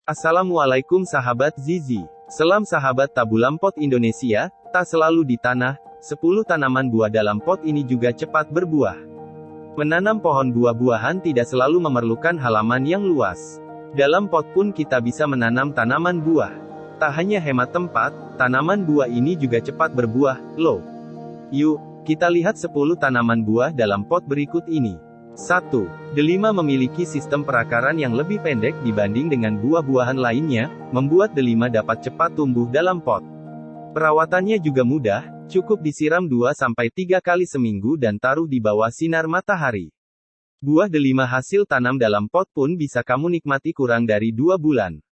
Assalamualaikum sahabat Zizi. Selam sahabat tabula pot Indonesia, tak selalu di tanah, 10 tanaman buah dalam pot ini juga cepat berbuah. Menanam pohon buah-buahan tidak selalu memerlukan halaman yang luas. Dalam pot pun kita bisa menanam tanaman buah. Tak hanya hemat tempat, tanaman buah ini juga cepat berbuah, loh. Yuk, kita lihat 10 tanaman buah dalam pot berikut ini. 1. Delima memiliki sistem perakaran yang lebih pendek dibanding dengan buah-buahan lainnya, membuat delima dapat cepat tumbuh dalam pot. Perawatannya juga mudah, cukup disiram 2-3 kali seminggu dan taruh di bawah sinar matahari. Buah delima hasil tanam dalam pot pun bisa kamu nikmati kurang dari 2 bulan.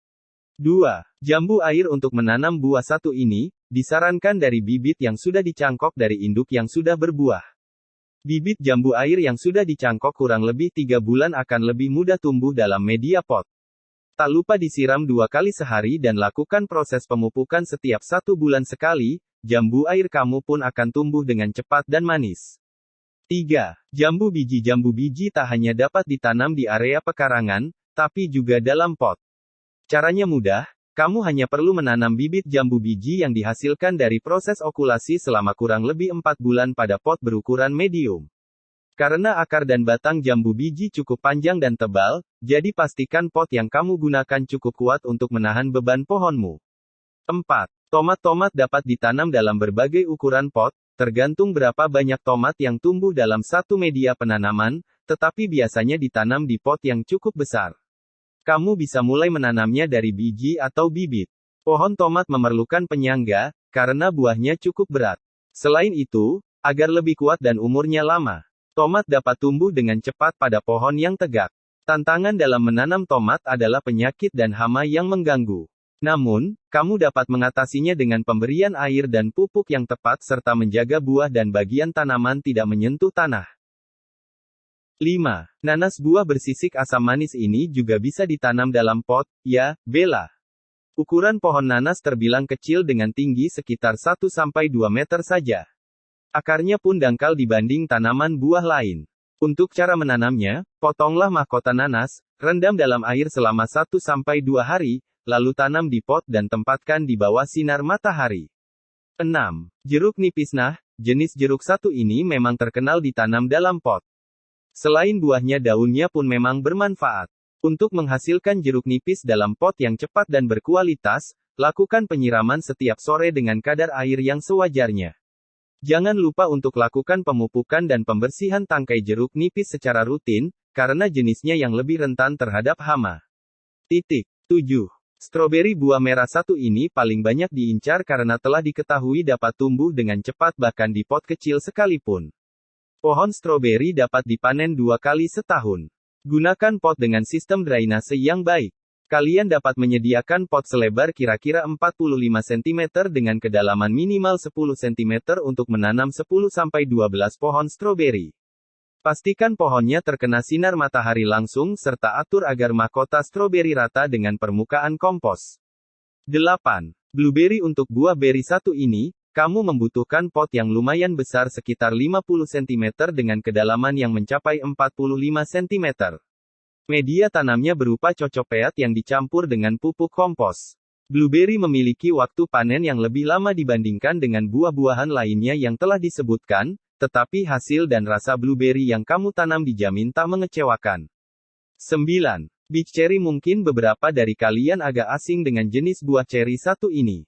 2. Jambu air untuk menanam buah satu ini, disarankan dari bibit yang sudah dicangkok dari induk yang sudah berbuah. Bibit jambu air yang sudah dicangkok kurang lebih 3 bulan akan lebih mudah tumbuh dalam media pot. Tak lupa disiram 2 kali sehari dan lakukan proses pemupukan setiap 1 bulan sekali, jambu air kamu pun akan tumbuh dengan cepat dan manis. 3. Jambu biji tak hanya dapat ditanam di area pekarangan, tapi juga dalam pot. Caranya mudah. Kamu hanya perlu menanam bibit jambu biji yang dihasilkan dari proses okulasi selama kurang lebih 4 bulan pada pot berukuran medium. Karena akar dan batang jambu biji cukup panjang dan tebal, jadi pastikan pot yang kamu gunakan cukup kuat untuk menahan beban pohonmu. 4. Tomat dapat ditanam dalam berbagai ukuran pot, tergantung berapa banyak tomat yang tumbuh dalam satu media penanaman, tetapi biasanya ditanam di pot yang cukup besar. Kamu bisa mulai menanamnya dari biji atau bibit. Pohon tomat memerlukan penyangga, karena buahnya cukup berat. Selain itu, agar lebih kuat dan umurnya lama, tomat dapat tumbuh dengan cepat pada pohon yang tegak. Tantangan dalam menanam tomat adalah penyakit dan hama yang mengganggu. Namun, kamu dapat mengatasinya dengan pemberian air dan pupuk yang tepat serta menjaga buah dan bagian tanaman tidak menyentuh tanah. 5. Nanas buah bersisik asam manis ini juga bisa ditanam dalam pot, ya, Bella. Ukuran pohon nanas terbilang kecil dengan tinggi sekitar 1-2 meter saja. Akarnya pun dangkal dibanding tanaman buah lain. Untuk cara menanamnya, potonglah mahkota nanas, rendam dalam air selama 1-2 hari, lalu tanam di pot dan tempatkan di bawah sinar matahari. 6. Jeruk nipis. Nah, jenis jeruk satu ini memang terkenal ditanam dalam pot. Selain buahnya, daunnya pun memang bermanfaat. Untuk menghasilkan jeruk nipis dalam pot yang cepat dan berkualitas, lakukan penyiraman setiap sore dengan kadar air yang sewajarnya. Jangan lupa untuk lakukan pemupukan dan pembersihan tangkai jeruk nipis secara rutin, karena jenisnya yang lebih rentan terhadap hama. 7. Stroberi buah merah satu ini paling banyak diincar karena telah diketahui dapat tumbuh dengan cepat bahkan di pot kecil sekalipun. Pohon stroberi dapat dipanen 2 kali setahun. Gunakan pot dengan sistem drainase yang baik. Kalian dapat menyediakan pot selebar kira-kira 45 cm dengan kedalaman minimal 10 cm untuk menanam 10-12 pohon stroberi. Pastikan pohonnya terkena sinar matahari langsung serta atur agar mahkota stroberi rata dengan permukaan kompos. 8. Blueberry. Untuk buah beri satu ini, kamu membutuhkan pot yang lumayan besar sekitar 50 cm dengan kedalaman yang mencapai 45 cm. Media tanamnya berupa cocopet yang dicampur dengan pupuk kompos. Blueberry memiliki waktu panen yang lebih lama dibandingkan dengan buah-buahan lainnya yang telah disebutkan, tetapi hasil dan rasa blueberry yang kamu tanam dijamin tak mengecewakan. 9. Beach cherry. Mungkin beberapa dari kalian agak asing dengan jenis buah ceri satu ini.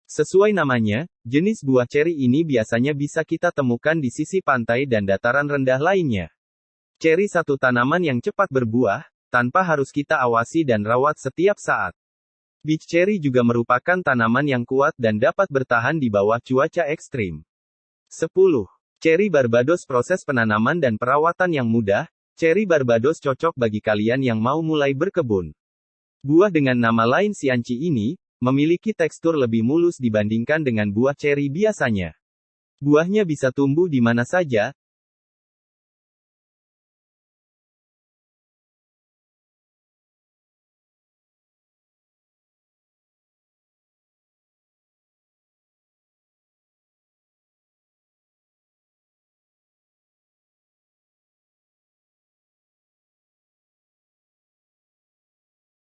Sesuai namanya, jenis buah ceri ini biasanya bisa kita temukan di sisi pantai dan dataran rendah lainnya. Ceri satu tanaman yang cepat berbuah, tanpa harus kita awasi dan rawat setiap saat. Beach cherry juga merupakan tanaman yang kuat dan dapat bertahan di bawah cuaca ekstrim. 10. Ceri Barbados. Proses penanaman dan perawatan yang mudah, ceri Barbados cocok bagi kalian yang mau mulai berkebun. Buah dengan nama lain sianci ini, memiliki tekstur lebih mulus dibandingkan dengan buah ceri biasanya. Buahnya bisa tumbuh di mana saja,